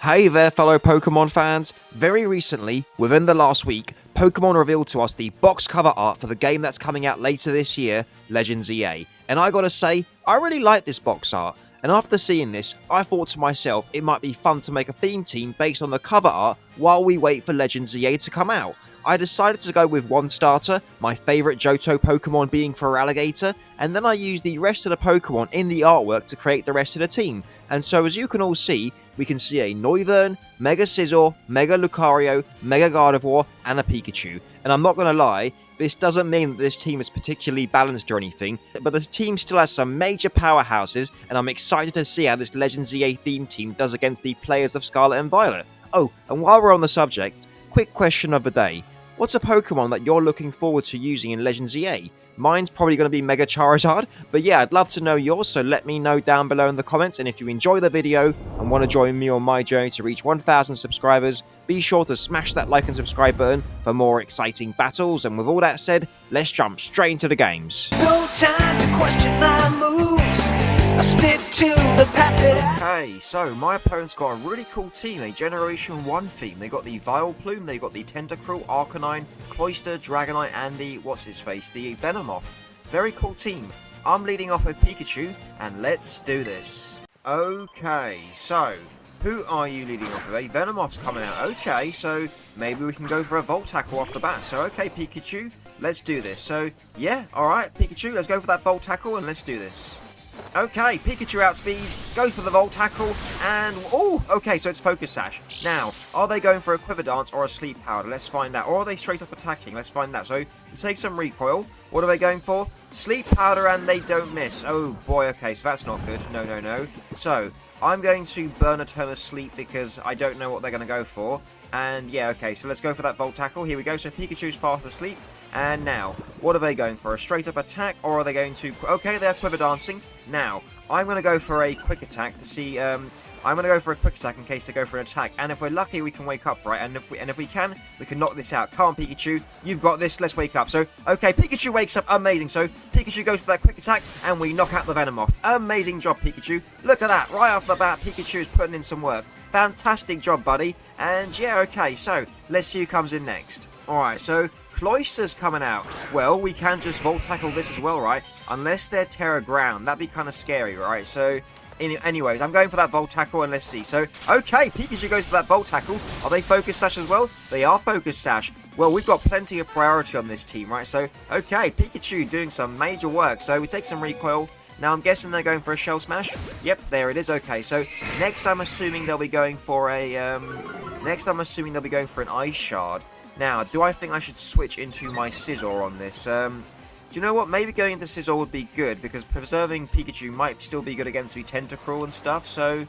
Hey there, fellow Pokemon fans! Very recently, within the last week, Pokemon revealed to us the box cover art for the game that's coming out later this year, Legends EA. And I gotta say, I really like this box art. And after seeing this, I thought to myself it might be fun to make a theme team based on the cover art while we wait for Legends EA to come out. I decided to go with one starter, my favourite Johto Pokemon being Feraligatr, and then I used the rest of the Pokemon in the artwork to create the rest of the team. And so as you can all see, we can see a Noivern, Mega Scizor, Mega Lucario, Mega Gardevoir, and a Pikachu. And I'm not going to lie, this doesn't mean that this team is particularly balanced or anything, but the team still has some major powerhouses, and I'm excited to see how this Legends EA theme team does against the players of Scarlet and Violet. Oh, and while we're on the subject, quick question of the day. What's a Pokemon that you're looking forward to using in Legends EA? Mine's probably going to be Mega Charizard, but yeah, I'd love to know yours, so let me know down below in the comments, and if you enjoy the video and want to join me on my journey to reach 1,000 subscribers, be sure to smash that like and subscribe button for more exciting battles, and with all that said, let's jump straight into the games. No time to question my moves. I stick to the path that Okay, so my opponent's got a really cool team, a Generation 1 theme. They got the Vileplume, they got the Tentacruel, Arcanine, Cloyster, Dragonite, and the, the Venomoth. Very cool team. I'm leading off with Pikachu, and let's do this. Okay, so, who are you leading off with? A Venomoth's coming out. Okay, so maybe we can go for a Volt Tackle off the bat. So, okay, Pikachu, let's do this. So, yeah, alright, Pikachu, let's go for that Volt Tackle, and let's do this. Okay, Pikachu outspeeds, goes for the Volt Tackle, and oh, okay, so it's Focus Sash. Now, are they going for a Quiver Dance or a Sleep Powder? Let's find out. Or are they straight up attacking? Let's find out. So, we take some recoil. What are they going for? Sleep Powder, and they don't miss. Oh boy, okay, so that's not good. No, no, no. So, I'm going to burn a turn of sleep because I don't know what they're going to go for. And yeah, okay, so let's go for that Volt Tackle. Here we go. So Pikachu's fast asleep. And now, what are they going for? A straight up attack, or are they going to... Okay, they're Quiver Dancing. Now, I'm going to go for a quick attack to see... I'm going to go for a quick attack in case they go for an attack. And if we're lucky, we can wake up, right? And if we can knock this out. Come on, Pikachu. You've got this. Let's wake up. So, okay, Pikachu wakes up. Amazing. So, Pikachu goes for that quick attack, and we knock out the Venomoth. Amazing job, Pikachu. Look at that. Right off the bat, Pikachu is putting in some work. Fantastic job, buddy. And, yeah, okay. So, let's see who comes in next. Alright, so... Cloyster's coming out. Well, we can just Volt Tackle this as well, right? Unless they're Terra Ground. That'd be kind of scary, right? So, anyways, I'm going for that Volt Tackle, and let's see. So, okay, Pikachu goes for that Volt Tackle. Are they Focus Sash as well? They are Focus Sash. Well, we've got plenty of priority on this team, right? So, okay, Pikachu doing some major work. So, we take some recoil. Now, I'm guessing they're going for a Shell Smash. Yep, there it is. Okay, so next I'm assuming they'll be going for a... an Ice Shard. Now, do I think I should switch into my Scizor on this? Do you know what? Maybe going into Scizor would be good, because preserving Pikachu might still be good against the Tentacruel and stuff, so...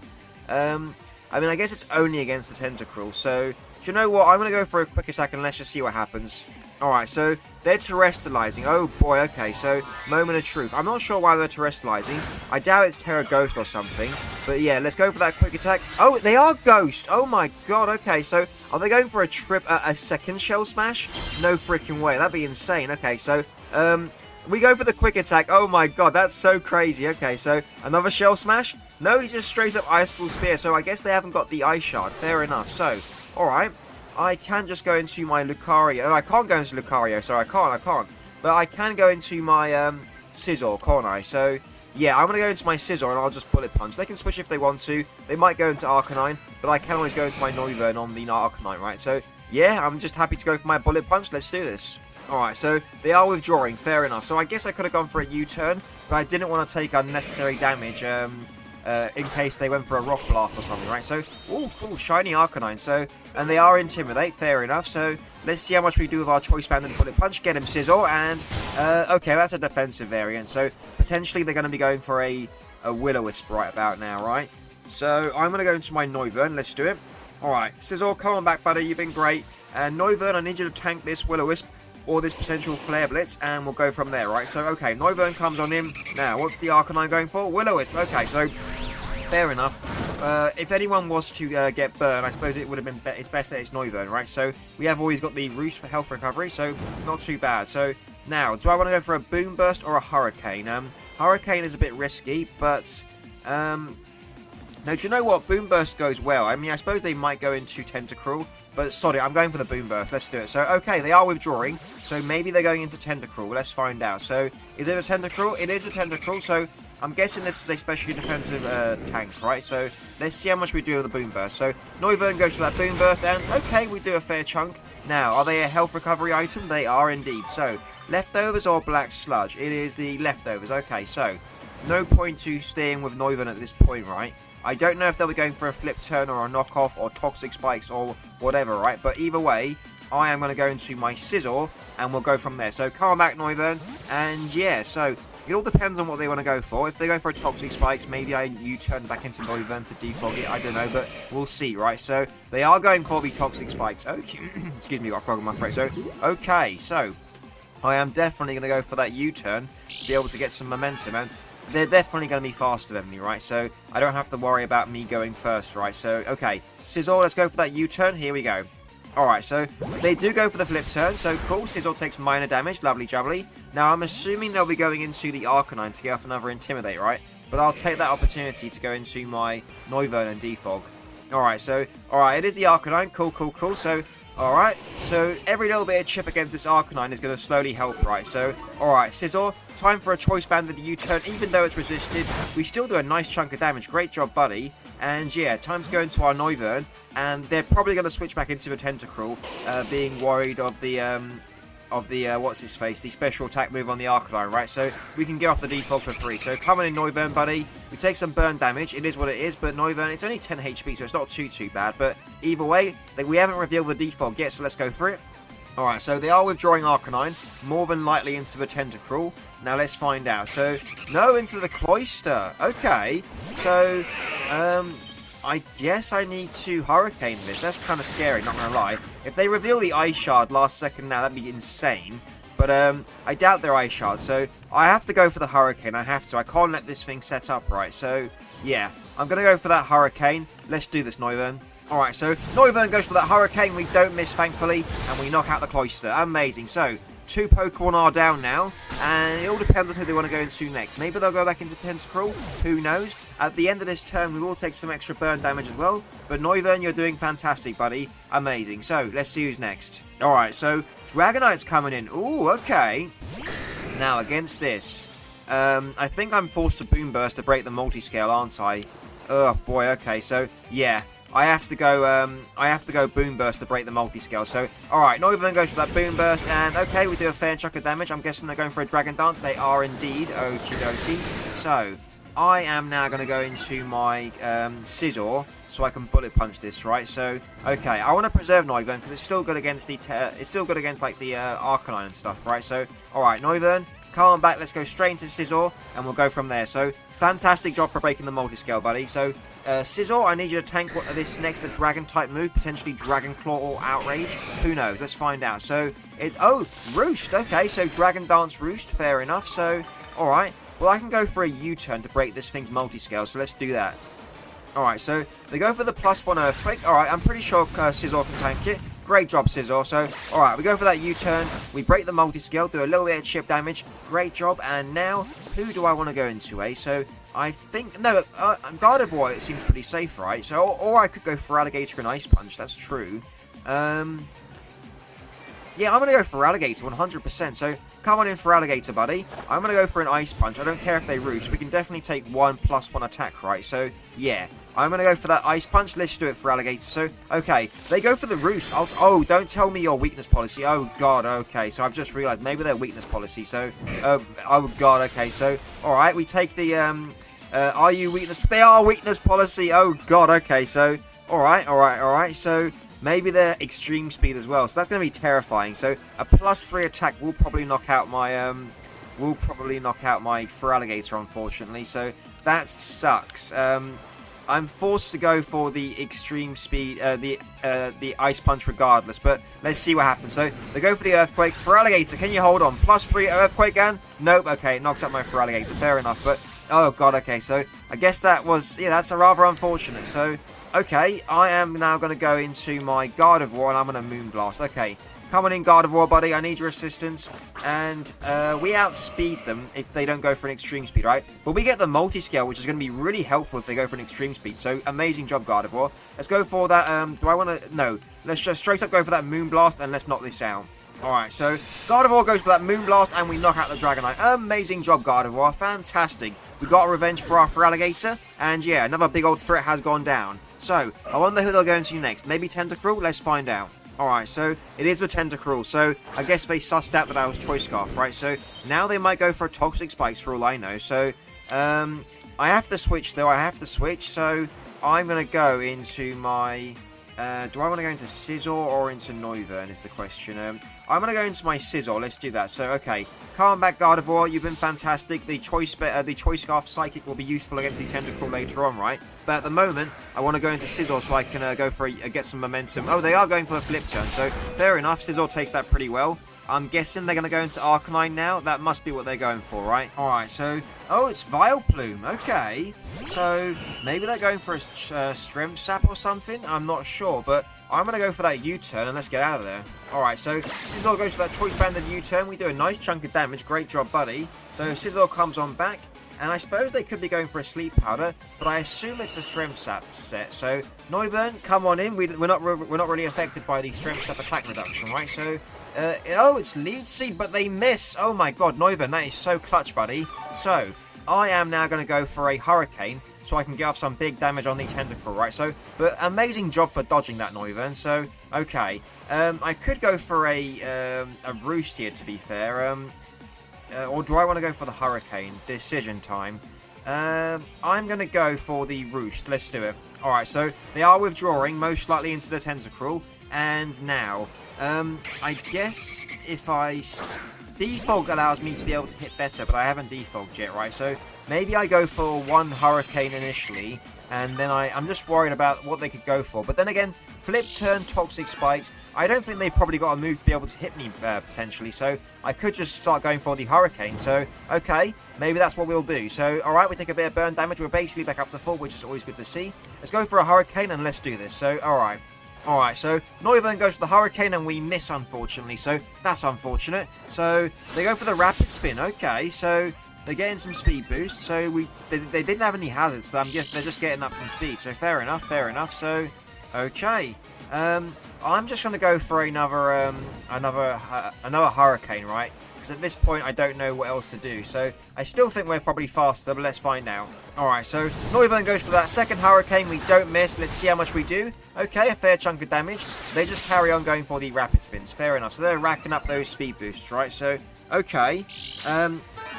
I mean, I guess it's only against the Tentacruel, so... Do you know what? I'm going to go for a quick attack and let's just see what happens. Alright, so they're Terrestrializing. Oh boy, okay, so moment of truth. I'm not sure why they're Terrestrializing. I doubt it's Terra Ghost or something. But yeah, let's go for that quick attack. Oh, they are Ghost! Oh my god, okay, so are they going for a second Shell Smash? No freaking way, that'd be insane. Okay, so, we go for the quick attack. Oh my god, that's so crazy. Okay, so another Shell Smash? No, he's just straight up Icicle Spear, so I guess they haven't got the Ice Shard. Fair enough. So, alright. I can just go into my Lucario. Oh, I can't go into Lucario. Sorry, I can't. But I can go into my Scizor, can't I? So, yeah, I'm going to go into my Scizor and I'll just Bullet Punch. They can switch if they want to. They might go into Arcanine, but I can always go into my Noivern on the Arcanine, right? So, yeah, I'm just happy to go for my Bullet Punch. Let's do this. Alright, so they are withdrawing. Fair enough. So I guess I could have gone for a U-turn, but I didn't want to take unnecessary damage. In case they went for a Rock Blast or something, right? So, oh, cool, shiny Arcanine. So, and they are Intimidate, fair enough. So, let's see how much we do with our Choice Band and Bullet Punch. Get him, Scizor, and, okay, that's a defensive variant. So, potentially they're going to be going for a Will-O-Wisp right about now, right? So, I'm going to go into my Noivern. Let's do it. Alright, Scizor, come on back, buddy. You've been great. And Noivern, I need you to tank this Will-O-Wisp or this potential Flare Blitz, and we'll go from there, right? So, okay, Noivern comes on him. Now, what's the Arcanine going for? Will-O-Wisp. Okay, so, fair enough. If anyone was to get burned, I suppose it would have been it's best that it's Noivern, right? So, we have always got the Roost for health recovery, so not too bad. So, now, do I want to go for a Boom Burst or a Hurricane? Hurricane is a bit risky, but, Now, do you know what? Boom Burst goes well. I mean, I suppose they might go into Tentacruel, but sorry, I'm going for the Boom Burst. Let's do it. So, okay, they are withdrawing, so maybe they're going into Tentacruel. Let's find out. So, is it a Tentacruel? It is a Tentacruel, so I'm guessing this is a specially defensive tank, right? So, let's see how much we do with the Boom Burst. So, Noivern goes for that Boom Burst, and okay, we do a fair chunk. Now, are they a health recovery item? They are indeed. So, leftovers or black sludge? It is the leftovers. Okay, so no point to staying with Noivern at this point, right? I don't know if they'll be going for a flip turn or a knockoff or toxic spikes or whatever, right? But either way, I am going to go into my Scizor and we'll go from there. So come on back, Noivern. And yeah, so it all depends on what they want to go for. If they go for a toxic spikes, maybe I U-turn back into Noivern to defog it. I don't know, but we'll see, right? So they are going for the toxic spikes. Okay, excuse me, got a frog in my throat. So, okay, so I am definitely going to go for that U-turn to be able to get some momentum. And they're definitely going to be faster than me, right? So I don't have to worry about me going first, right? So, okay, Scizor, let's go for that U-turn. Here we go. Alright, so they do go for the flip turn, so cool. Scizor takes minor damage, lovely jubbly. Now, I'm assuming they'll be going into the Arcanine to get off another Intimidate, right? But I'll take that opportunity to go into my Noivern and defog. Alright, so, alright, it is the Arcanine. Cool, cool, cool. So, alright, so every little bit of chip against this Arcanine is going to slowly help, right? So, alright, Scizor, time for a Choice Banded U-turn. Even though it's resisted, we still do a nice chunk of damage. Great job, buddy. And yeah, time to go into our Noivern, and they're probably going to switch back into the Tentacruel, being worried of the what's his face, the special attack move on the Arcanine, right? So we can get off the defog for free. So coming in Noivern, buddy, we take some burn damage. It is what it is, but Noivern, it's only 10 HP, so it's not too bad. But either way, we haven't revealed the defog yet, so let's go for it. Alright, so they are withdrawing Arcanine, more than likely into the Tentacruel. Now let's find out. So, no, into the Cloyster. Okay, so, I guess I need to Hurricane this. That's kind of scary, not gonna lie. If they reveal the Ice Shard last second now, that'd be insane. But, I doubt they're Ice Shard, so I have to go for the Hurricane. I have to. I can't let this thing set up right. So, yeah, I'm gonna go for that Hurricane. Let's do this, Noivern. Alright, so Noivern goes for that Hurricane. We don't miss, thankfully, and we knock out the Cloyster. Amazing. So, 2 Pokemon are down now, and it all depends on who they want to go into next. Maybe they'll go back into Tentacruel, who knows. At the end of this turn, we will take some extra burn damage as well, but Noivern, you're doing fantastic, buddy. Amazing. So, let's see who's next. Alright, so Dragonite's coming in. Ooh, okay. Now, against this, I think I'm forced to Boom Burst to break the multi-scale, aren't I? Oh, boy, okay, so, yeah. I have to go Boom Burst to break the multi-scale. So, alright, Noivern goes for that Boom Burst, and okay, we do a fair chunk of damage. I'm guessing they're going for a Dragon Dance. They are indeed. Okie dokie. So, I am now going to go into my Scizor, so I can Bullet Punch this, right? So, okay, I want to preserve Noivern because it's still good against the like the Arcanine and stuff, right? So, alright, Noivern, come on back. Let's go straight into Scizor, and we'll go from there. So, fantastic job for breaking the multi-scale, buddy. So, Scizor, I need you to tank this next Dragon-type move, potentially Dragon Claw or Outrage. Who knows? Let's find out. So, Roost. Okay, so Dragon Dance Roost. Fair enough. So, alright. Well, I can go for a U-turn to break this thing's multi-scale, so let's do that. Alright, so they go for the +1 Earthquake. Alright, I'm pretty sure Scizor can tank it. Great job, Scizor. So, alright, we go for that U-turn. We break the multi-scale, do a little bit of chip damage. Great job. And now, who do I want to go into, eh? So, I think... No, Gardevoir, it seems pretty safe, right? So, or I could go for Alligator and Ice Punch. That's true. Yeah, I'm going to go for Alligator 100%. So, come on in for Alligator, buddy. I'm going to go for an Ice Punch. I don't care if they roost. We can definitely take 1 +1 attack, right? So, yeah. I'm going to go for that Ice Punch. Let's do it for Alligator. So, okay. They go for the roost. Oh, don't tell me your weakness policy. Oh, God. Okay. So, I've just realized maybe their weakness policy. So, oh, God. Okay. So, all right. We take the, are you weakness? They are weakness policy. Oh, God. Okay. So, all right. So, maybe they're extreme speed as well. So, that's going to be terrifying. So, a +3 attack will probably knock out my, Feraligatr, unfortunately. So, that sucks. I'm forced to go for the extreme speed, the Ice Punch regardless, but let's see what happens. So, they go for the Earthquake. Feraligatr, can you hold on? +3 Earthquake gun? Nope, okay, it knocks out my Feraligatr, fair enough, but, oh god, okay, so, I guess that was, yeah, that's a rather unfortunate. So, okay, I am now going to go into my Gardevoir, and I'm going to Moonblast. Okay, Come on in, Gardevoir, buddy. I need your assistance. And we outspeed them if they don't go for an extreme speed, right? But we get the multi-scale, which is going to be really helpful if they go for an extreme speed. So, amazing job, Gardevoir. Let's go for that. Do I want to... No. Let's just straight up go for that Moonblast and let's knock this out. Alright, so Gardevoir goes for that Moonblast and we knock out the Dragonite. Amazing job, Gardevoir. Fantastic. We got revenge for our Feraligatr. And yeah, another big old threat has gone down. So, I wonder who they'll go into next. Maybe Tentacruel? Let's find out. Alright, so it is the Tentacruel. So, I guess they sussed out that I was Choice Scarf, right? So, now they might go for a Toxic Spikes for all I know. So, I have to switch though. I have to switch. So, I'm going to go into my... do I want to go into Scizor or into Noivern is the question. I'm going to go into my Scizor. Let's do that. So, okay. Calm back, Gardevoir. You've been fantastic. The Choice Scarf Psychic will be useful against the Tentacruel later on, right? But at the moment, I want to go into Scizor so I can go for get some momentum. Oh, they are going for a Flip Turn. So, fair enough. Scizor takes that pretty well. I'm guessing they're going to go into Arcanine now. That must be what they're going for, right? Alright, so... Oh, it's Vileplume. Okay. So, maybe they're going for a Strength Sap or something? I'm not sure, but I'm going to go for that U-turn and let's get out of there. Alright, so Scizor goes for that Choice Banded U-turn. We do a nice chunk of damage. Great job, buddy. So, Scizor comes on back. And I suppose they could be going for a Sleep Powder, but I assume it's a Strength Sap set. So, Noivern, come on in. We're not really affected by the Strength Sap attack reduction, right? So, oh, it's Lead Seed, but they miss. Oh my god, Noivern, that is so clutch, buddy. So, I am now going to go for a Hurricane, so I can get off some big damage on the Tentacruel, right? So, but amazing job for dodging that, Noivern. So, okay. I could go for a Roost here, to be fair. Or do I want to go for the Hurricane? Decision time. I'm going to go for the Roost. Let's do it. Alright, so they are withdrawing, most likely into the Tentacruel. And now, I guess if I... Defog allows me to be able to hit better, but I haven't defogged yet, right? So maybe I go for one Hurricane initially, and then I'm just worried about what they could go for. But then again, Flip Turn, Toxic Spikes, I don't think they've probably got a move to be able to hit me, potentially. So I could just start going for the Hurricane. So, okay, maybe that's what we'll do. So, alright, we take a bit of burn damage. We're basically back up to full, which is always good to see. Let's go for a Hurricane and let's do this. So, alright. Alright, so Noivern goes for the Hurricane and we miss, unfortunately. So, that's unfortunate. So, they go for the Rapid Spin. Okay, so... They're getting some speed boost, so they didn't have any hazards, so they're just getting up some speed. So fair enough, fair enough. So, okay, I'm just gonna go for another Hurricane, right? Because at this point I don't know what else to do. So I still think we're probably faster, but let's find out. All right, so Noivern goes for that second Hurricane. We don't miss. Let's see how much we do. Okay, a fair chunk of damage. They just carry on going for the Rapid Spins. Fair enough. So they're racking up those speed boosts, right? So okay,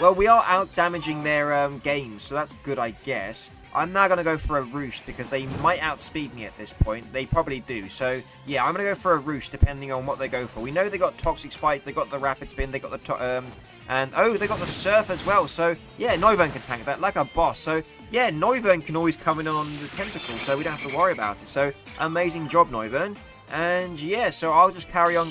well, we are out-damaging their gains, so that's good, I guess. I'm now going to go for a Roost, because they might outspeed me at this point. They probably do. So, yeah, I'm going to go for a Roost, depending on what they go for. We know they got Toxic Spike, they got the Rapid Spin, they got the... and, oh, they got the Surf as well. So, yeah, Noivern can tank that like a boss. So, yeah, Noivern can always come in on the Tentacle, so we don't have to worry about it. So, amazing job, Noivern. And yeah, so I'll just carry on.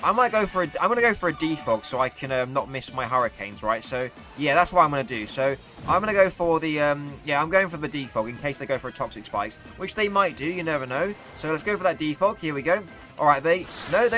I'm gonna go for a defog so I can not miss my Hurricanes, right? So yeah, that's what I'm gonna do. So I'm gonna go for the yeah, I'm going for the defog in case they go for a Toxic Spikes, which they might do. You never know. So let's go for that defog. Here we go. All right, they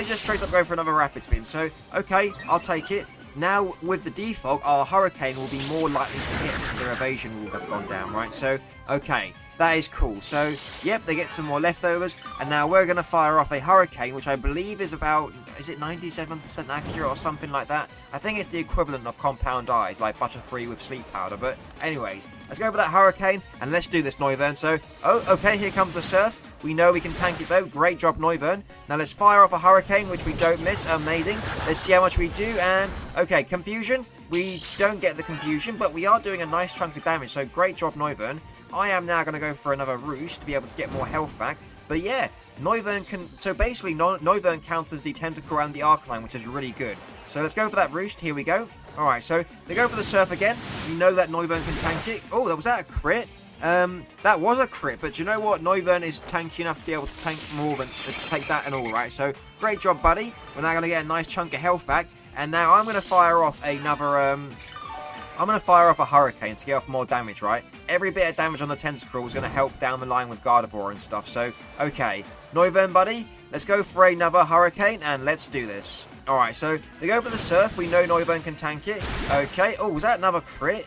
just straight up go for another Rapid Spin. So okay, I'll take it. Now with the defog, our Hurricane will be more likely to hit. Their evasion will have gone down, right? So okay. That is cool. So, yep, they get some more leftovers. And now we're going to fire off a Hurricane, which I believe is about, is it 97% accurate or something like that? I think it's the equivalent of Compound Eyes, like Butterfree with Sleep Powder. But anyways, let's go for that Hurricane, and let's do this, Noivern. So, oh, okay, here comes the Surf. We know we can tank it, though. Great job, Noivern. Now, let's fire off a Hurricane, which we don't miss. Amazing. Let's see how much we do. And, okay, Confusion. We don't get the Confusion, but we are doing a nice chunk of damage. So, great job, Noivern. I am now going to go for another Roost to be able to get more health back. But yeah, Noivern can... So basically, Noivern counters the Tentacle and the Arcanine, which is really good. So let's go for that Roost. Here we go. Alright, so they go for the Surf again. You know that Noivern can tank it. Oh, was that a crit? That was a crit, but you know what? Noivern is tanky enough to be able to tank more than... to take that and all, right? So, great job, buddy. We're now going to get a nice chunk of health back. And now I'm going to fire off another... I'm going to fire off a Hurricane to get off more damage, right? Every bit of damage on the Tentacruel is going to help down the line with Gardevoir and stuff. So, okay. Noivern, buddy, let's go for another Hurricane, and let's do this. Alright, so they go for the Surf. We know Noivern can tank it. Okay. Oh, was that another crit?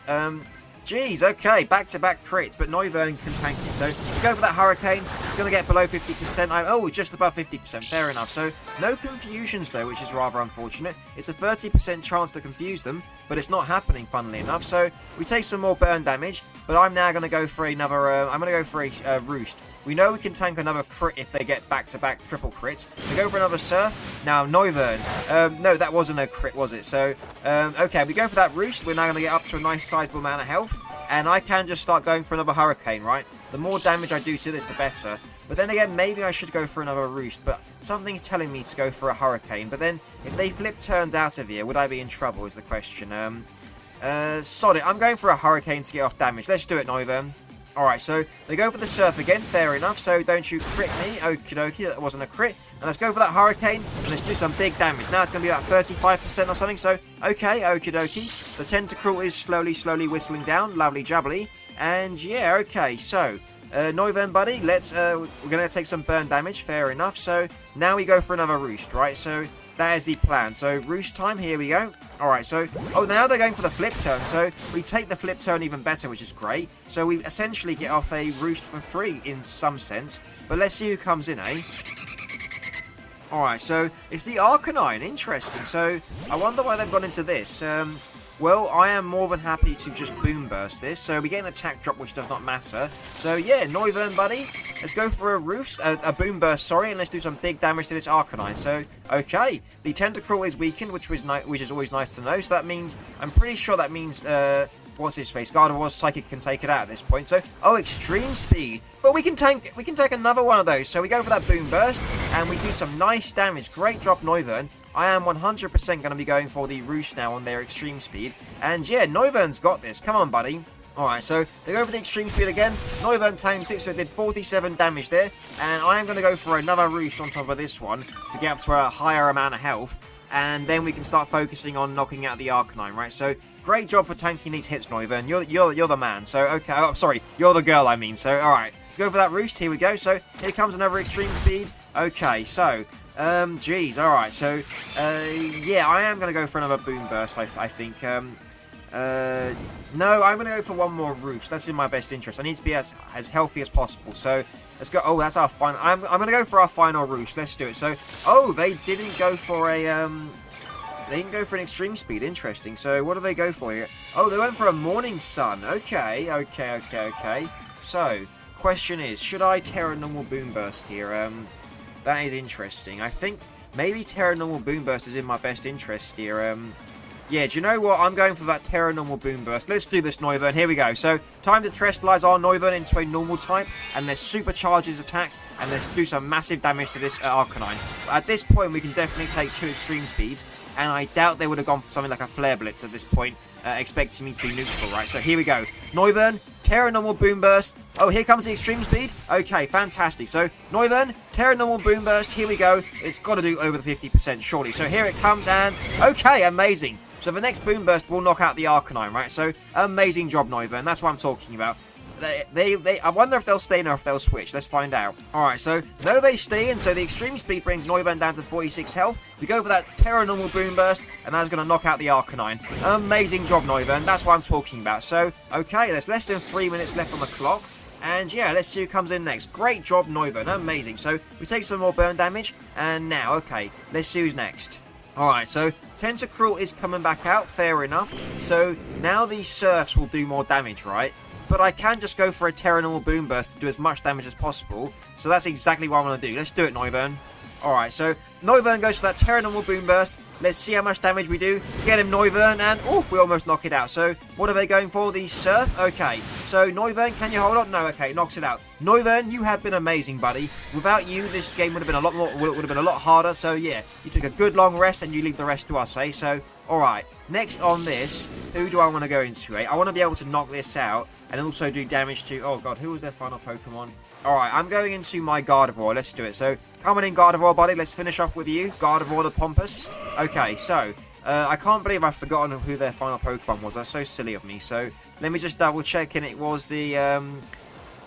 Jeez, okay, back-to-back crits, but Noivern can tank it. So, go for that Hurricane. It's going to get below 50%. Oh, just above 50%. Fair enough. So, no confusions, though, which is rather unfortunate. It's a 30% chance to confuse them, but it's not happening, funnily enough. So, we take some more burn damage, but I'm now going to go for another... I'm going to go for a Roost. We know we can tank another crit if they get back-to-back triple crits. We go for another Surf. Now, Noivern. No, that wasn't a crit, was it? So, okay, we go for that Roost. We're now going to get up to a nice sizable amount of health. And I can just start going for another Hurricane, right? The more damage I do to this, the better. But then again, maybe I should go for another Roost. But something's telling me to go for a Hurricane. But then, if they flip turns out of here, would I be in trouble is the question. Sod it. I'm going for a Hurricane to get off damage. Let's do it, Noivern. Alright, so they go for the Surf again, fair enough, so don't you crit me, okie dokie, that wasn't a crit. And let's go for that Hurricane, and let's do some big damage. Now it's going to be about 35% or something, so okay, okie dokie. The Tentacruel is slowly whistling down, lovely jubbly. And yeah, okay, so, Noivern, buddy, we're going to take some burn damage, fair enough. So, now we go for another Roost, right? So, that is the plan. So, Roost time, here we go. Alright, so, now they're going for the flip turn, so we take the flip turn even better, which is great. So we essentially get off a Roost for free in some sense, but let's see who comes in, eh? Alright, so it's the Arcanine, interesting. So I wonder why they've gone into this. Well, I am more than happy to just Boom Burst this. So we get an attack drop, which does not matter. So yeah, Noivern, buddy. Let's go for a Roost, a Boom Burst, sorry, and let's do some big damage to this Arcanine. So, okay, the Tentacruel is weakened, which is always nice to know. So that means, I'm pretty sure that means, what's his face? Gardevoir's Psychic can take it out at this point. So, Extreme Speed. But we can take another one of those. So we go for that Boom Burst, and we do some nice damage. Great job, Noivern. I am 100% going to be going for the Roost now on their Extreme Speed. And yeah, Noivern's got this. Come on, buddy. Alright, so they go for the Extreme Speed again. Noivern tanked it, so it did 47 damage there. And I am going to go for another Roost on top of this one to get up to a higher amount of health. And then we can start focusing on knocking out the Arcanine, right? So, great job for tanking these hits, Noivern. You're the man. So, okay. Oh, sorry. You're the girl, I mean. So, alright. Let's go for that Roost. Here we go. So, here comes another Extreme Speed. Okay, so... geez, alright, so, yeah, I am going to go for another Boom Burst, I think. No, I'm going to go for one more Roost. That's in my best interest. I need to be as healthy as possible. So, let's go. Oh, that's our final. I'm going to go for our final Roost. Let's do it. So, they didn't go for a, they didn't go for an Extreme Speed. Interesting. So, what do they go for here? Oh, they went for a Morning Sun. Okay. So, question is, should I Terra Normal Boom Burst here? That is interesting. I think maybe Terra Normal Boom Burst is in my best interest here. Yeah, do you know what? I'm going for that Terra Normal Boom Burst. Let's do this, Noivern. Here we go. So, time to terrestrialize our Noivern into a normal type, and let's supercharge his attack, and let's do some massive damage to this Arcanine. At this point, we can definitely take 2 Extreme Speeds, and I doubt they would have gone for something like a Flare Blitz at this point, expecting me to be neutral, right? So, here we go. Noivern, Terra Normal Boom Burst. Oh, here comes the Extreme Speed. Okay, fantastic. So, Noivern, Terra Normal Boom Burst. Here we go. It's got to do over the 50%, surely. So, here it comes, and okay, amazing. So, the next Boom Burst will knock out the Arcanine, right? So, amazing job, Noivern. That's what I'm talking about. I wonder if they'll stay in or if they'll switch. Let's find out. Alright, so, no, they stay in. So, the Extreme Speed brings Noivern down to 46 health. We go for that Terra Normal Boom Burst, and that's going to knock out the Arcanine. Amazing job, Noivern. That's what I'm talking about. So, okay, there's less than 3 minutes left on the clock. And yeah, let's see who comes in next. Great job, Noivern. Amazing. So, we take some more burn damage. And now, okay, let's see who's next. Alright, so Tentacruel is coming back out, fair enough. So now these Surfs will do more damage, right? But I can just go for a Terra Normal Boom Burst to do as much damage as possible. So that's exactly what I'm going to do. Let's do it, Noivern. Alright, so Noivern goes for that Terra Normal Boom Burst. Let's see how much damage we do. Get him, Noivern, and we almost knock it out. So, what are they going for? The Surf? Okay. So, Noivern, can you hold on? No, okay, knocks it out. Noivern, you have been amazing, buddy. Without you, this game would have been a lot more. Would have been a lot harder. So, yeah, you took a good long rest, and you leave the rest to us, eh? So, all right. Next on this, who do I want to go into, eh? I want to be able to knock this out, and also do damage to. Oh God, who was their final Pokemon? Alright, I'm going into my Gardevoir. Let's do it. So, coming in, Gardevoir, buddy. Let's finish off with you. Gardevoir the Pompous. Okay, so, I can't believe I've forgotten who their final Pokemon was. That's so silly of me. So, let me just double check, and it was the,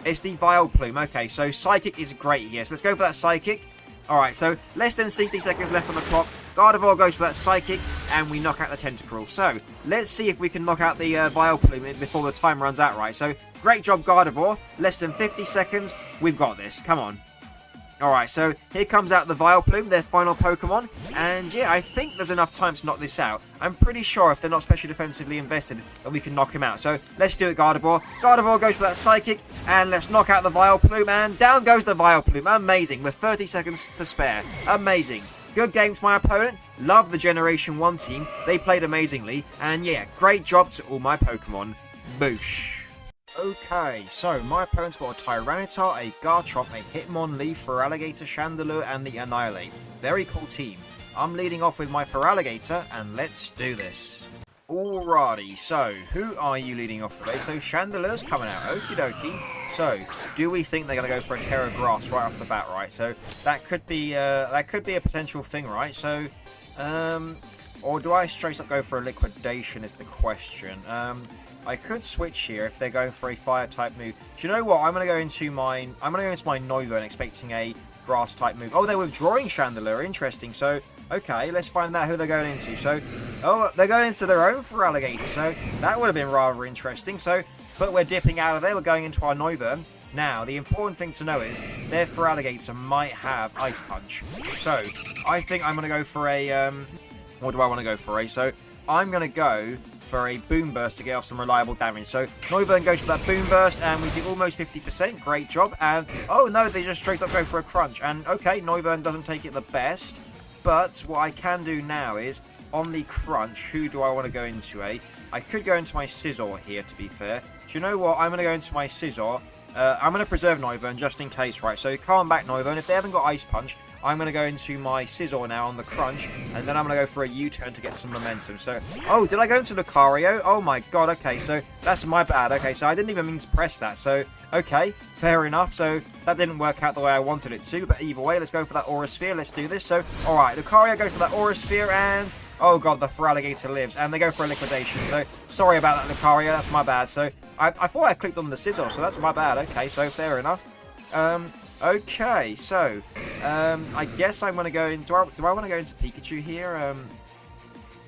It's the Vileplume. Okay, so Psychic is great here. So let's go for that Psychic. Alright, so less than 60 seconds left on the clock. Gardevoir goes for that Psychic, and we knock out the Tentacruel. So, let's see if we can knock out the Vileplume before the time runs out, right? So, great job, Gardevoir. Less than 50 seconds. We've got this. Come on. Alright, so here comes out the Vileplume, their final Pokemon. And yeah, I think there's enough time to knock this out. I'm pretty sure if they're not specially defensively invested, that we can knock him out. So let's do it, Gardevoir. Gardevoir goes for that Psychic, and let's knock out the Vileplume, and down goes the Vileplume. Amazing, with 30 seconds to spare. Amazing. Good game to my opponent. Love the Generation 1 team. They played amazingly. And yeah, great job to all my Pokemon. Boosh. Okay, so my opponent's got a Tyranitar, a Garchomp, a Hitmonlee, Feraligatr, Chandelure, and the Annihilate. Very cool team. I'm leading off with my Feraligatr, and let's do this. Alrighty, so who are you leading off with? So Chandelure's coming out, okie dokie. So, do we think they're going to go for a Terra Grass right off the bat, right? So that could be a potential thing, right? So, or do I straight up go for a Liquidation is the question. I could switch here if they're going for a fire type move. Do you know what? I'm gonna go into my Noivern expecting a grass type move. Oh, they're withdrawing Chandelure. Interesting. So, okay, let's find out who they're going into. So, oh, they're going into their own Feraligatr. So that would have been rather interesting. So, but we're dipping out of there. We're going into our Noivern. Now, the important thing to know is their Feraligatr might have Ice Punch. So, I think I'm gonna go for a what do I want to go for? So, I'm going to go for a Boom Burst to get off some reliable damage. So, Noivern goes for that Boom Burst, and we do almost 50%. Great job. And, oh no, they just straight up go for a Crunch. And, okay, Noivern doesn't take it the best. But, what I can do now is, on the Crunch, who do I want to go into, eh? I could go into my Scizor here, to be fair. Do you know what? I'm going to go into my Scizor. I'm going to preserve Noivern, just in case, right? So, calm back, Noivern. If they haven't got Ice Punch, I'm going to go into my Scizor now on the Crunch, and then I'm going to go for a U-turn to get some momentum. So, oh, did I go into Lucario? Oh my god, okay, so that's my bad. Okay, so I didn't even mean to press that. So, okay, fair enough. So, that didn't work out the way I wanted it to, but either way, let's go for that Aura Sphere. Let's do this. So, alright, Lucario goes for that Aura Sphere, and oh god, the Feraligatr lives, and they go for a Liquidation. So, sorry about that, Lucario, that's my bad. So, I thought I clicked on the Scizor, so that's my bad. Okay, so fair enough. Okay, so, I guess I'm going to go in... Do I want to go into Pikachu here?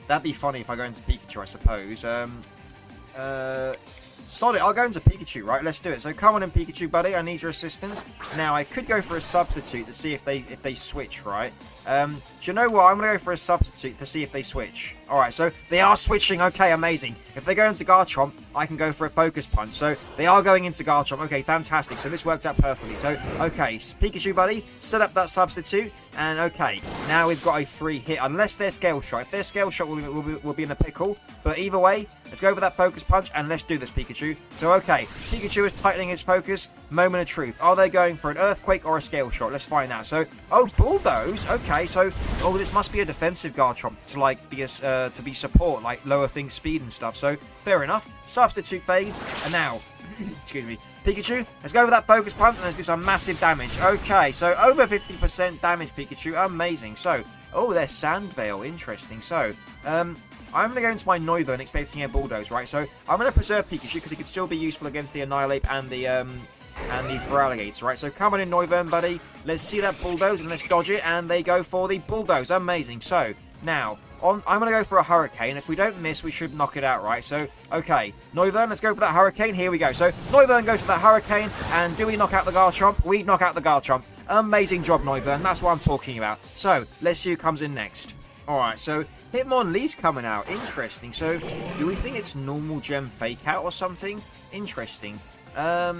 That'd be funny if I go into Pikachu, I suppose. Solid, I'll go into Pikachu, right? Let's do it. So, come on in, Pikachu, buddy. I need your assistance. Now, I could go for a substitute to see if they switch, right? Do you know what? I'm going to go for a substitute to see if they switch. Alright, so they are switching. Okay, amazing. If they go into Garchomp, I can go for a Focus Punch. So they are going into Garchomp. Okay, fantastic. So this works out perfectly. So, okay, Pikachu, buddy, set up that substitute. And, okay, now we've got a free hit. Unless they're Scale Shot. If they're Scale Shot, we'll be in a pickle. But either way, let's go for that Focus Punch. And let's do this, Pikachu. So, okay, Pikachu is tightening his focus. Moment of truth. Are they going for an Earthquake or a Scale Shot? Let's find out. So, oh, Bulldoze. Okay, so, oh, this must be a defensive Garchomp to, like, be to be support, like, lower things speed and stuff. So, fair enough. Substitute fades. And now, excuse me, Pikachu, let's go for that Focus Punch and let's do some massive damage. Okay, so over 50% damage, Pikachu. Amazing. So, oh, there's Sandvale. Interesting. So, I'm going to go into my Noivern expecting a Bulldoze, right? So, I'm going to preserve Pikachu because he could still be useful against the Annihilate and the Feraligatr, right? So, come on in, Noivern, buddy. Let's see that Bulldoze and let's dodge it. And they go for the Bulldoze. Amazing. So, now, I'm going to go for a Hurricane. If we don't miss, we should knock it out, right? So, okay. Noivern, let's go for that Hurricane. Here we go. So, Noivern goes for that Hurricane. And do we knock out the Garchomp? We knock out the Garchomp. Amazing job, Noivern. That's what I'm talking about. So, let's see who comes in next. Alright, so Hitmonlee's coming out. Interesting. So, do we think it's normal gem fake out or something? Interesting. I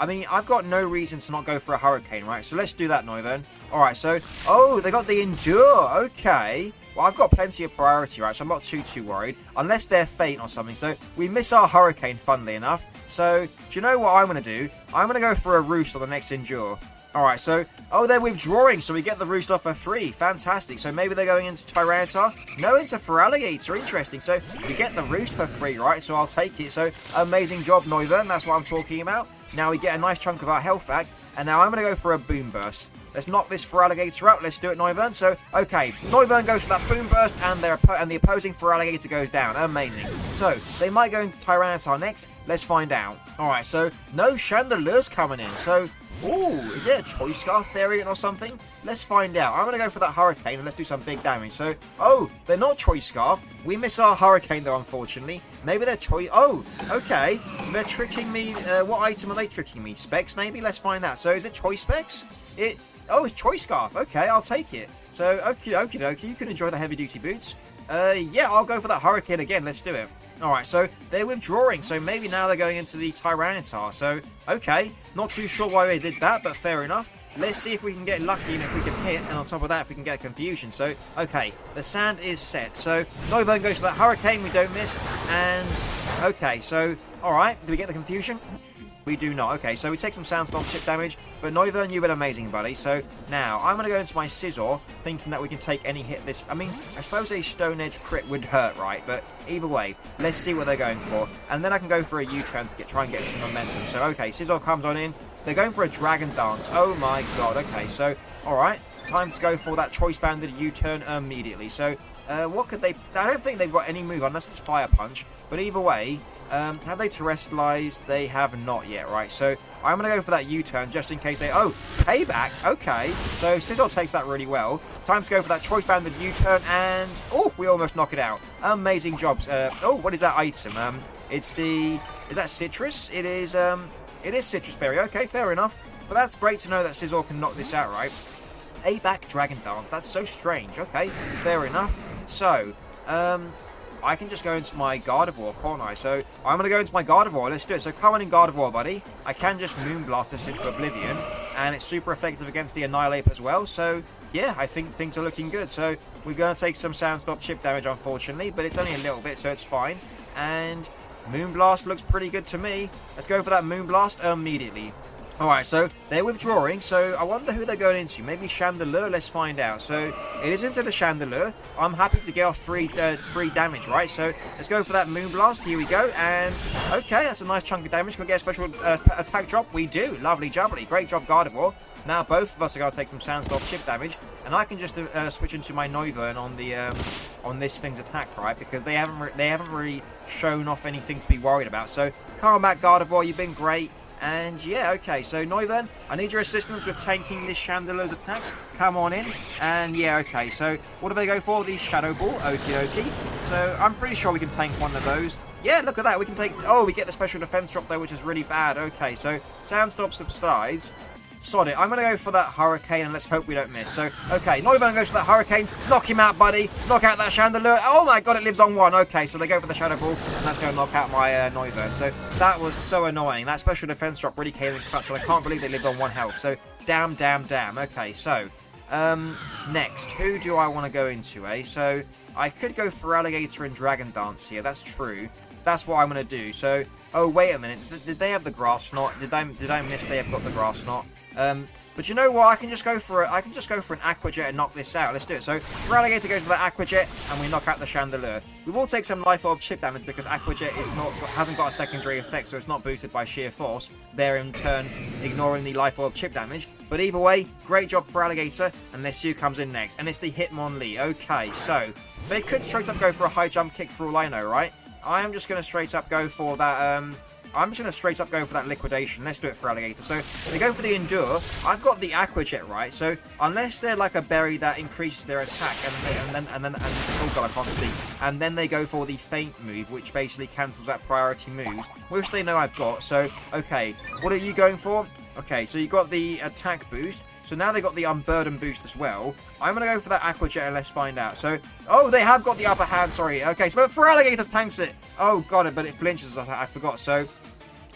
mean, I've got no reason to not go for a Hurricane, right? So let's do that, Noivern. Alright, so, oh, they got the Endure. Okay. Well, I've got plenty of priority, right? So I'm not too worried. Unless they're faint or something. So we miss our Hurricane, funnily enough. So, do you know what I'm going to do? I'm going to go for a Roost on the next Endure. Alright, so, oh, they're withdrawing, so we get the Roost off for free. Fantastic. So maybe they're going into Tyranitar. No, into Feraligatr. Interesting. So we get the Roost for free, right? So I'll take it. So, amazing job, Noivern. That's what I'm talking about. Now we get a nice chunk of our health back. And now I'm going to go for a Boom Burst. let's knock this Feraligatr out. Let's do it, Noivern. So, okay, Noivern goes for that Boom Burst, and the opposing Feraligatr goes down. Amazing. So, they might go into Tyranitar next. Let's find out. Alright, so, no Chandelure's coming in. So, ooh, is it a Choice Scarf variant or something? Let's find out. I'm going to go for that Hurricane and let's do some big damage. So, oh, they're not Choice Scarf. We miss our Hurricane though, unfortunately. Maybe they're Choice... Oh, okay. So they're tricking me. What item are they tricking me? Specs, maybe? Let's find out. So, is it Choice Specs? Oh, it's Choice Scarf. Okay, I'll take it. So, okie dokie. You can enjoy the heavy duty boots. Yeah, I'll go for that Hurricane again. Let's do it. Alright, so they're withdrawing, so maybe now they're going into the Tyranitar. So, okay, not too sure why they did that, but fair enough. Let's see if we can get lucky and if we can hit, and on top of that, if we can get confusion. So, okay, the sand is set. So, Noivern goes for that Hurricane, we don't miss. And, okay, so, alright, do we get the confusion? We do not. Okay, so we take some Sandstorm chip damage, but Noivern, you've been amazing, buddy. So now I'm going to go into my Scizor, thinking that we can take any hit this. I mean, I suppose a Stone Edge crit would hurt, right? But either way, let's see what they're going for. And then I can go for a U-turn to try and get some momentum. So, okay, Scizor comes on in. They're going for a Dragon Dance. Oh my god. Okay, so, alright. Time to go for that Choice Banded U-turn immediately. So, what could they... I don't think they've got any move unless it's Fire Punch. But either way... have they terrestrialized? They have not yet, right? So I'm going to go for that U-turn just in case they... Oh, Payback. Okay. So Scizor takes that really well. Time to go for that Choice Banded U-turn and... Oh, we almost knock it out. Amazing jobs. Oh, what is that item? It's the... Is that Citrus? It is Citrus Berry. Okay, fair enough. But that's great to know that Scizor can knock this out, right? Payback Dragon Dance. That's so strange. Okay, fair enough. So, I can just go into my Gardevoir, can't I? So, I'm going to go into my Gardevoir. Let's do it. So, come on in Gardevoir, buddy. I can just Moonblast this into Oblivion. And it's super effective against the Annihilate as well. So, yeah, I think things are looking good. So, we're going to take some Sandstorm chip damage, unfortunately. But it's only a little bit, so it's fine. And Moonblast looks pretty good to me. Let's go for that Moonblast immediately. Alright, so they're withdrawing, so I wonder who they're going into. Maybe Chandelure, let's find out. So, it is into the Chandelure. I'm happy to get off free damage, right? So, let's go for that Moonblast. Here we go, and okay, that's a nice chunk of damage. Can we get a special attack drop? We do. Lovely jubbly. Great job, Gardevoir. Now, both of us are going to take some Sandstorm chip damage, and I can just switch into my Noivern on this thing's attack, right? Because they haven't really shown off anything to be worried about. So, calm back, Gardevoir. You've been great. And yeah, okay, so Noivern, I need your assistance with tanking this Chandelure's attacks. Come on in. And yeah, okay, so what do they go for? The Shadow Ball. Okie dokie. So I'm pretty sure we can tank one of those. Yeah, look at that. We can take... Oh, we get the special defense drop though, which is really bad. Okay, so Sandstorm subsides. Sod it. I'm going to go for that Hurricane and let's hope we don't miss. So, okay, Noivern goes for that Hurricane. Knock him out, buddy. Knock out that Chandelure. Oh my god, it lives on one. Okay, so they go for the Shadow Ball and that's going to knock out my Noivern. So, that was so annoying. That special defense drop really came in clutch and I can't believe they lived on 1 health. So, damn. Okay, so, next, who do I want to go into, eh? So, I could go for Alligator and Dragon Dance here. That's true. That's what I'm going to do. So, oh, wait a minute. Did they have the Grass Knot? Did I miss they have got the Grass Knot? But you know what? I can just go for an Aqua Jet and knock this out. Let's do it. So, Feraligatr goes for the Aqua Jet, and we knock out the Chandelure. We will take some Life Orb chip damage because Aqua Jet hasn't got a secondary effect, so it's not boosted by sheer force. They're in turn ignoring the Life Orb chip damage. But either way, great job for Alligator, and Lessu comes in next, and it's the Hitmonlee. Okay, so they could straight up go for a high jump kick for all I know, right? I am just going to straight up go for that. Liquidation. Let's do it for Alligator. So, they go for the Endure. I've got the Aqua Jet, right? So, unless they're like a berry that increases their attack, and oh god, I can't speak. And then they go for the Faint move, which basically cancels that priority moves, which they know I've got. So, okay, what are you going for? Okay, so you got the attack boost. So now they got the Unburden boost as well. I'm going to go for that Aqua Jet and let's find out. So, oh, they have got the upper hand, sorry. Okay, so for Alligator tanks it. Oh, god, but it flinches, I forgot. So,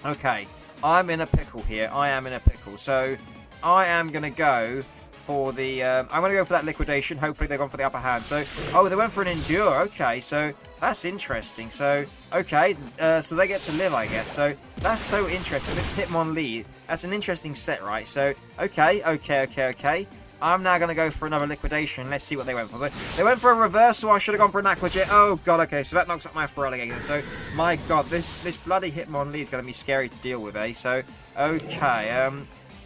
okay, I'm in a pickle here. I am in a pickle. So, I am going to go for the... I'm going to go for that Liquidation. Hopefully they've gone for the upper hand. So, oh, they went for an Endure. Okay, so that's interesting. So, okay, so they get to live, I guess. So, that's so interesting. This Hitmonlee, that's an interesting set, right? So, okay. I'm now going to go for another Liquidation. Let's see what they went for. They went for a Reversal. I should have gone for an Aqua Jet. Oh, god, okay. So that knocks up my Feraligatr. So, my god, this bloody Hitmonlee is going to be scary to deal with, eh? So, okay.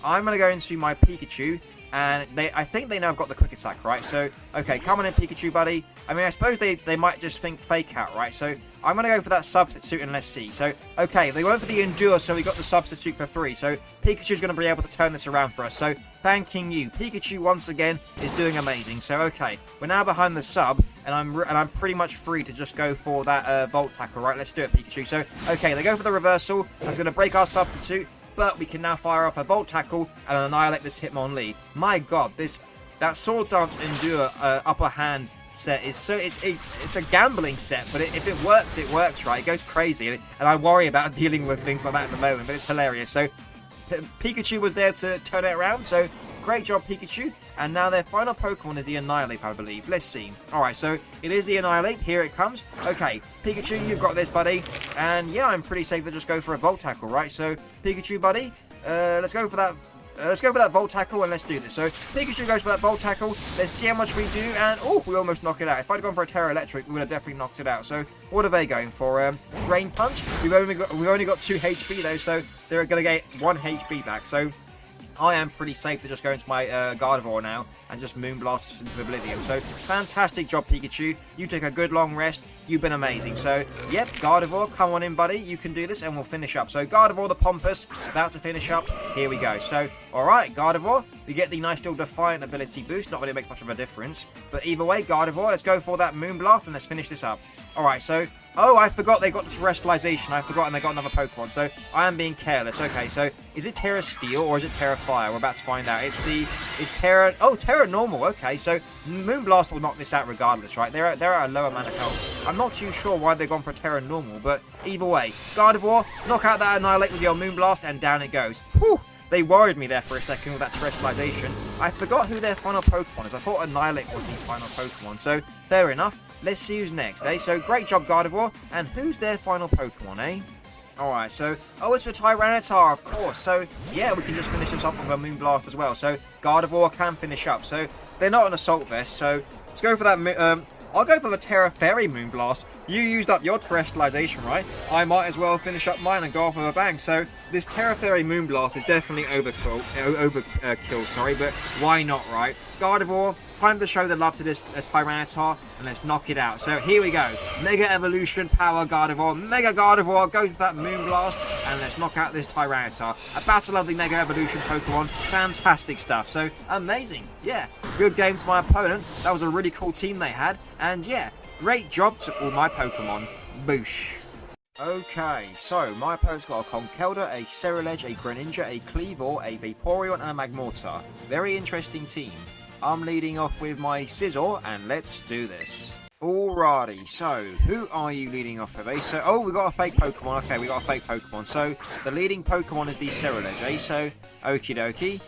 I'm going to go into my Pikachu. And I think they now have got the quick attack, right? So, okay, come on in, Pikachu, buddy. I mean, I suppose they might just think fake out, right? So, I'm going to go for that substitute and let's see. So, okay, they went for the Endure, so we got the substitute for free. So, Pikachu's going to be able to turn this around for us. So, thanking you. Pikachu, once again, is doing amazing. So, okay, we're now behind the sub, and I'm pretty much free to just go for that Volt Tackle, right? Let's do it, Pikachu. So, okay, they go for the reversal. That's going to break our substitute. But we can now fire off a Volt Tackle and annihilate this Hitmonlee. My god, that Sword Dance Endure upper hand set is so it's a gambling set, but if it works, right? It goes crazy, and I worry about dealing with things like that at the moment, but it's hilarious. So Pikachu was there to turn it around, so great job, Pikachu. And now their final Pokemon is the Annihilate, I believe. Let's see. Alright, so it is the Annihilate. Here it comes. Okay, Pikachu, you've got this, buddy. And yeah, I'm pretty safe to just go for a Volt Tackle, right? So, Pikachu, buddy, let's go for that. Let's go for that Volt Tackle and let's do this. So, Pikachu goes for that Volt Tackle. Let's see how much we do. And, oh, we almost knock it out. If I'd gone for a Terra Electric, we would have definitely knocked it out. So, what are they going for? Drain Punch. We've only got 2 HP, though, so they're going to get 1 HP back. So, I am pretty safe to just go into my Gardevoir now and just Moonblast into Oblivion. So, fantastic job, Pikachu. You took a good long rest. You've been amazing. So, yep, Gardevoir, come on in, buddy. You can do this, and we'll finish up. So, Gardevoir the Pompous, about to finish up. Here we go. So, alright, Gardevoir, we get the nice little Defiant ability boost. Not really makes much of a difference. But either way, Gardevoir, let's go for that Moonblast, and let's finish this up. Alright, so, oh, I forgot they got this Terastallization. I forgot, and they got another Pokemon. So, I am being careless. Okay, so, is it Terra Steel or is it Terra Fire? We're about to find out. It's Terra... Oh, Terra Normal. Okay, so, Moonblast will knock this out regardless, right? They're at a lower mana health. I'm not too sure why they've gone for Terra Normal, but either way. Gardevoir, knock out that Annihilate with your Moonblast, and down it goes. Whew! They worried me there for a second with that Terastallization. I forgot who their final Pokemon is. I thought Annihilate was the final Pokemon, so fair enough. Let's see who's next, eh? So, great job, Gardevoir. And who's their final Pokemon, eh? Alright, so... Oh, it's for Tyranitar, of course. So, yeah, we can just finish this off with a Moonblast as well. So, Gardevoir can finish up. So, they're not an Assault Vest, so... Let's go for that... I'll go for the Terra Fairy Moonblast. You used up your Terastallization, right? I might as well finish up mine and go off with a bang. So, this Terra Fairy Moonblast is definitely overkill, sorry, but why not, right? Gardevoir, time to show the love to this Tyranitar, and let's knock it out. So, here we go. Mega Evolution Power Gardevoir. Mega Gardevoir goes for that Moonblast, and let's knock out this Tyranitar. A battle of the Mega Evolution Pokemon. Fantastic stuff. So, amazing. Yeah, good game to my opponent. That was a really cool team they had, and yeah, great job to all my Pokemon. Boosh. Okay, so my opponent's got a Conkeldurr, a Ceruledge, a Greninja, a Kleavor, a Vaporeon, and a Magmortar. Very interesting team. I'm leading off with my Scizor, and let's do this. Alrighty, so who are you leading off with, eh? So, oh, we got a fake Pokemon. Okay, we got a fake Pokemon. So, the leading Pokemon is the Ceruledge, eh? So, okie dokie.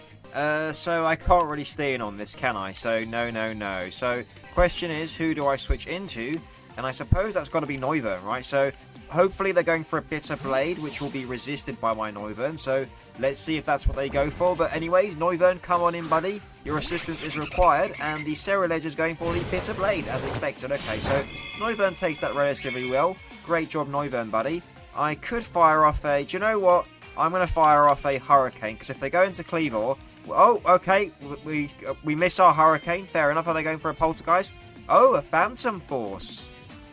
So I can't really stay in on this, can I? So, no. So, question is, who do I switch into? And I suppose that's got to be Noivern, right? So, hopefully they're going for a Bitter Blade, which will be resisted by my Noivern. So, let's see if that's what they go for. But anyways, Noivern, come on in, buddy. Your assistance is required. And the Ceruledge is going for the Bitter Blade, as expected. Okay, so Noivern takes that relatively well. Great job, Noivern, buddy. I could fire off a... Do you know what? I'm going to fire off a Hurricane, because if they go into Kleavor... Oh, okay. We miss our Hurricane. Fair enough. Are they going for a Poltergeist? Oh, a Phantom Force.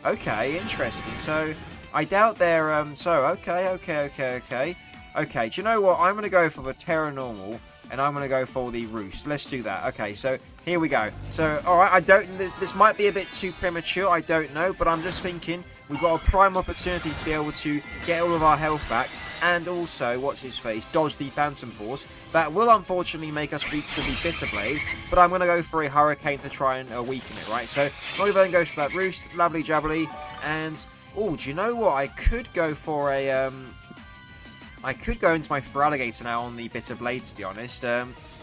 Okay, interesting. So, I doubt they're... okay. Okay, do you know what? I'm going to go for the Terra Normal, and I'm going to go for the Roost. Let's do that. Okay, so, here we go. So, alright, this might be a bit too premature, I don't know, but I'm just thinking we've got a prime opportunity to be able to get all of our health back, and also, what's his face, dodge the Phantom Force. That will unfortunately make us weak to the Bitter Blade, but I'm going to go for a Hurricane to try and weaken it, right? So, Noivern goes for that Roost, lovely jubbly, and, oh, do you know what? I could go for a, I could go into my Feraligatr now on the Bitter Blade, to be honest.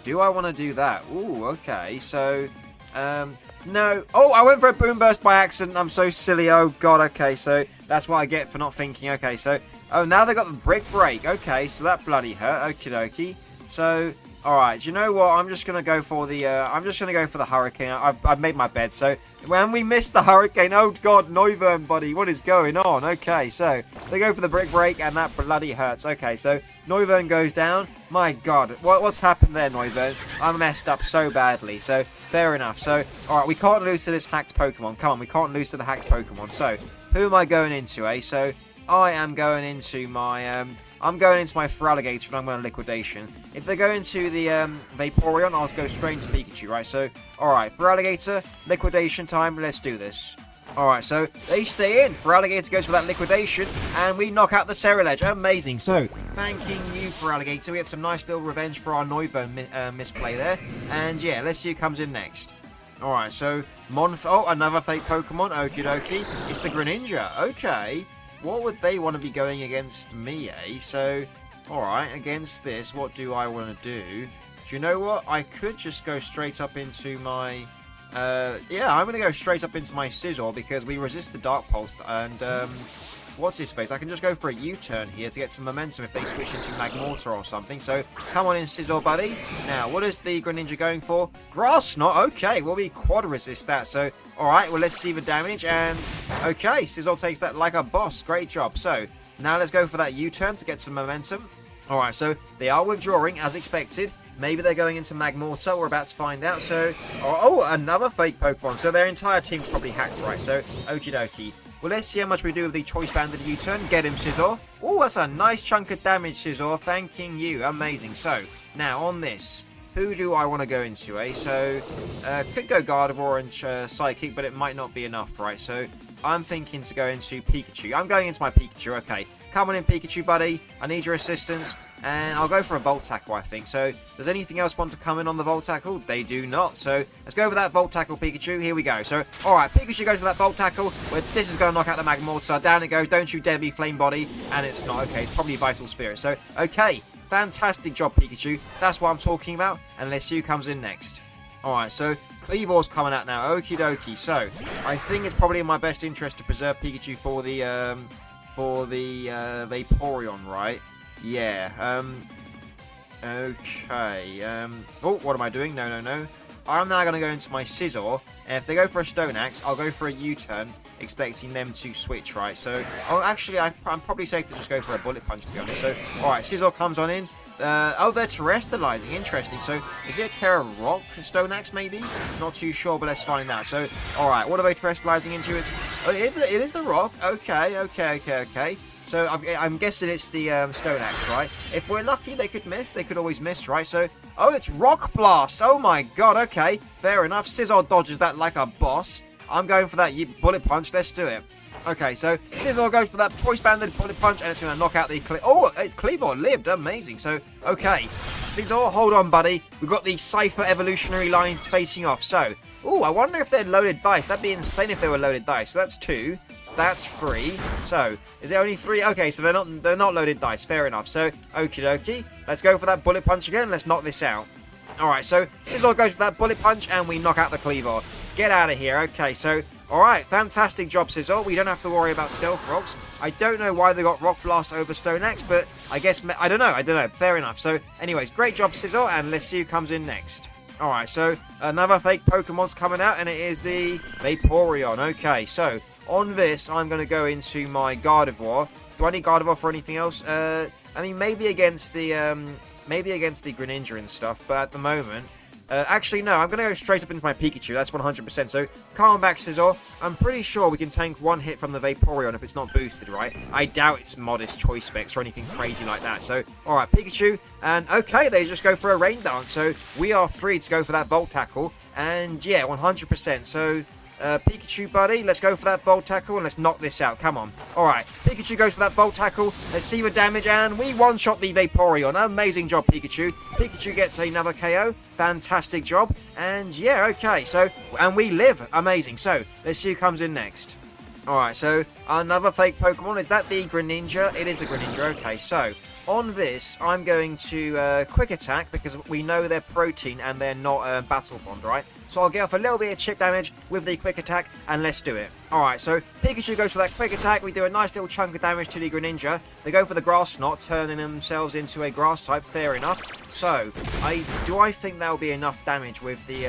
Do I want to do that? Ooh, okay, so, no. Oh, I went for a Boom Burst by accident. I'm so silly. Oh, God, okay, so that's what I get for not thinking. Okay, so, oh, now they got the Brick Break. Okay, so that bloody hurt. Okie dokie. So, Alright, do you know what? I'm just gonna go for the hurricane. I've made my bed, so when we missed the hurricane, oh god, Noivern, buddy, what is going on? Okay, so they go for the brick break, and that bloody hurts. Okay, so Noivern goes down. My god, what's happened there, Noivern? I messed up so badly, so fair enough. So, alright, we can't lose to this hacked Pokemon. Come on, we can't lose to the hacked Pokemon. So, who am I going into, eh? So, I am going into my, I'm going into my Feraligatr and I'm going to Liquidation. If they go into the Vaporeon, I'll go straight into Pikachu, right? So, alright, Feraligatr, Liquidation time, let's do this. Alright, so they stay in. Feraligatr goes for that Liquidation, and we knock out the Ceruledge. Amazing. So, thanking you, Feraligatr. We get some nice little revenge for our Noivern misplay there. And yeah, let's see who comes in next. Alright, so, another fake Pokemon. Okie dokie. It's the Greninja. Okay. What would they want to be going against me, eh? So, alright, against this, what do I want to do? Do you know what? I could just go straight up into my... yeah, I'm going to go straight up into my Scizor because we resist the Dark Pulse, and, what's his face? I can just go for a U-turn here to get some momentum if they switch into Magmortar or something. So, come on in, Scizor, buddy. Now, what is the Greninja going for? Grass Knot. Okay, well, we quad resist that. So, alright, well, let's see the damage. And, okay, Scizor takes that like a boss. Great job. So, now let's go for that U-turn to get some momentum. Alright, so they are withdrawing, as expected. Maybe they're going into Magmortar. We're about to find out. So, oh, another fake Pokemon. So, their entire team's probably hacked, right? So, okie dokie. Well, let's see how much we do with the Choice Banded U-turn. Get him, Scizor. Oh, that's a nice chunk of damage, Scizor. Thanking you. Amazing. So, now on this, who do I want to go into, eh? So, could go Gardevoir and Psychic, but it might not be enough, right? So, I'm thinking to go into Pikachu. I'm going into my Pikachu, okay. Come on in, Pikachu, buddy. I need your assistance. And I'll go for a Volt Tackle, I think. So, does anything else want to come in on the Volt Tackle? They do not. So, let's go for that Volt Tackle, Pikachu. Here we go. So, alright, Pikachu goes for that Volt Tackle. But this is going to knock out the Magmortar. Down it goes. Don't you dare be Flame Body. And it's not. Okay, it's probably Vital Spirit. So, okay. Fantastic job, Pikachu. That's what I'm talking about. And let's see who comes in next. Alright, so Kleavor's coming out now. Okie dokie. So, I think it's probably in my best interest to preserve Pikachu for the Vaporeon, right? Yeah, okay, oh, what am I doing? No. I'm now going to go into my Scizor, and if they go for a Stone Axe, I'll go for a U-turn, expecting them to switch, right? So, oh, actually, I'm probably safe to just go for a Bullet Punch, to be honest. So, alright, Scizor comes on in. Oh, they're terrestrializing. Interesting. So, is it a Terra Rock Stone Axe, maybe? Not too sure, but let's find out. So, alright, what are they terrestrializing into? Oh, it is the Rock. Okay. So, I'm guessing it's the Stone Axe, right? If we're lucky, they could miss. They could always miss, right? So, oh, it's Rock Blast. Oh, my God. Okay, fair enough. Scizor dodges that like a boss. I'm going for that Bullet Punch. Let's do it. Okay, so Scizor goes for that Choice Banded Bullet Punch, and it's going to knock out the... Kleavor lived. Amazing. So, okay. Scizor, hold on, buddy. We've got the Cypher evolutionary lines facing off. So, oh, I wonder if they're loaded dice. That'd be insane if they were loaded dice. So, that's 2. That's 3. So, is there only 3? Okay, so they're not loaded dice. Fair enough. So, okie dokie. Let's go for that Bullet Punch again. Let's knock this out. Alright, so Scizor goes for that Bullet Punch, and we knock out the Kleavor. Get out of here. Okay, so... Alright, fantastic job, Scizor. We don't have to worry about Stealth Rocks. I don't know why they got Rock Blast over Stone Axe, but I guess... I don't know. Fair enough. So, anyways, great job, Scizor, and let's see who comes in next. Alright, so another fake Pokemon's coming out, and it is the Vaporeon. Okay, so on this, I'm going to go into my Gardevoir. Do I need Gardevoir for anything else? I mean, maybe against the Greninja and stuff, but at the moment... actually, no, I'm going to go straight up into my Pikachu. That's 100%. So, calm back, Scizor. I'm pretty sure we can tank one hit from the Vaporeon if it's not boosted, right? I doubt it's modest choice specs or anything crazy like that. So, alright, Pikachu. And, okay, they just go for a Rain Dance. So, we are free to go for that Volt Tackle. And, yeah, 100%. So... Pikachu, buddy, let's go for that Volt Tackle and let's knock this out. Come on. Alright, Pikachu goes for that Volt Tackle. Let's see the damage, and we one-shot the Vaporeon. Amazing job, Pikachu. Pikachu gets another KO. Fantastic job. And yeah, okay, so, and we live. Amazing. So, let's see who comes in next. Alright, so, another fake Pokemon. Is that the Greninja? It is the Greninja. Okay, so, on this, I'm going to Quick Attack because we know they're Protein and they're not Battle Bond, right? so I'll get off a little bit of chip damage with the quick attack, and let's do it. Alright, so Pikachu goes for that quick attack. We do a nice little chunk of damage to the Greninja. They go for the Grass Knot, turning themselves into a Grass type, fair enough. So, I think that'll be enough damage with the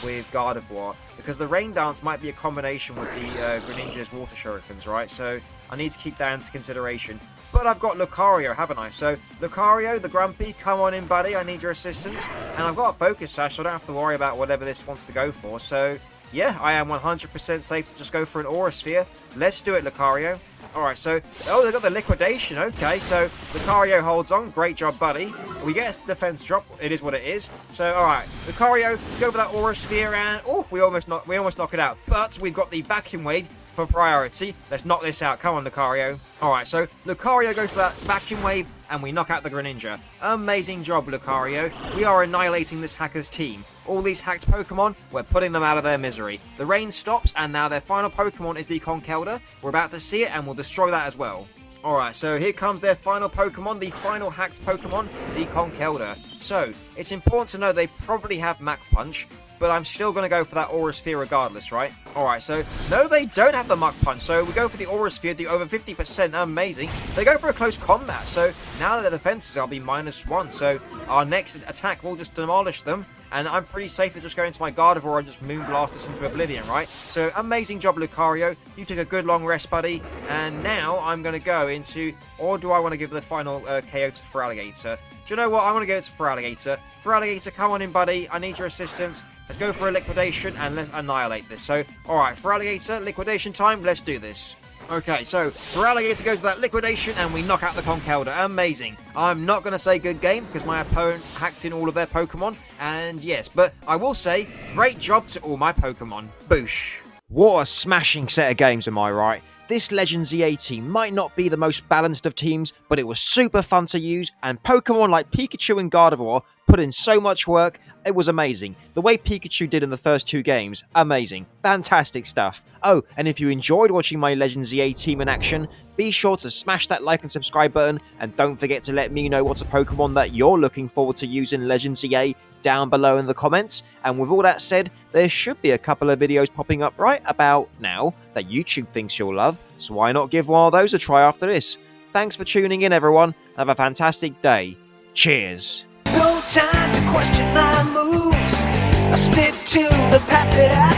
with Gardevoir, because the Rain Dance might be a combination with the Greninja's Water Shurikens, right? So I need to keep that into consideration. But I've got Lucario, haven't I? So, Lucario, the Grumpy, come on in, buddy. I need your assistance. And I've got a Focus Sash, so I don't have to worry about whatever this wants to go for. So, yeah, I am 100% safe to just go for an Aura Sphere. Let's do it, Lucario. Alright, so, oh, they got the Liquidation. Okay, so Lucario holds on. Great job, buddy. We get a defense drop. It is what it is. So, alright, Lucario, let's go for that Aura Sphere, and, oh, we almost knock it out. But we've got the Vacuum Wave for priority. Let's knock this out. Come on, Lucario. Alright, so Lucario goes for that Vacuum Wave, and we knock out the Greninja. Amazing job, Lucario. We are annihilating this hacker's team. All these hacked Pokemon, we're putting them out of their misery. The rain stops, and now their final Pokemon is the Conkeldurr. We're about to see it, and we'll destroy that as well. Alright, so here comes their final Pokemon, the final hacked Pokemon, the Conkeldurr. So, it's important to know they probably have Mach Punch, but I'm still going to go for that Aura Sphere regardless, right? Alright, so, no, they don't have the Mach Punch, so we go for the Aura Sphere, the over 50%, amazing. They go for a close combat, so now that their defenses are be -1, so our next attack will just demolish them, and I'm pretty safe to just go into my Gardevoir and just Moonblast us into oblivion, right? So, amazing job, Lucario. You took a good long rest, buddy, and now I'm going to go into, or do I want to give the final KO to Feraligatr? Do you know what? I want to go to Feraligatr. Feraligatr, come on in, buddy. I need your assistance. Let's go for a Liquidation, and let's annihilate this. So, alright, Feraligatr, Liquidation time. Let's do this. Okay, so Feraligatr goes for that Liquidation, and we knock out the Conkeldurr. Amazing. I'm not going to say good game, because my opponent hacked in all of their Pokemon, and yes, but I will say, great job to all my Pokemon. Boosh. What a smashing set of games, am I right? This Legends EA team might not be the most balanced of teams, but it was super fun to use, and Pokemon like Pikachu and Gardevoir put in so much work. It was amazing. The way Pikachu did in the first 2 games, amazing. Fantastic stuff. Oh, and if you enjoyed watching my Legends EA team in action, be sure to smash that like and subscribe button, and don't forget to let me know what's a Pokemon that you're looking forward to using Legends EA down below in the comments. And with all that said, there should be a couple of videos popping up right about now that YouTube thinks you'll love, so why not give one of those a try after this? Thanks for tuning in, everyone. Have a fantastic day. Cheers. No time to question my moves. I stick to the path that I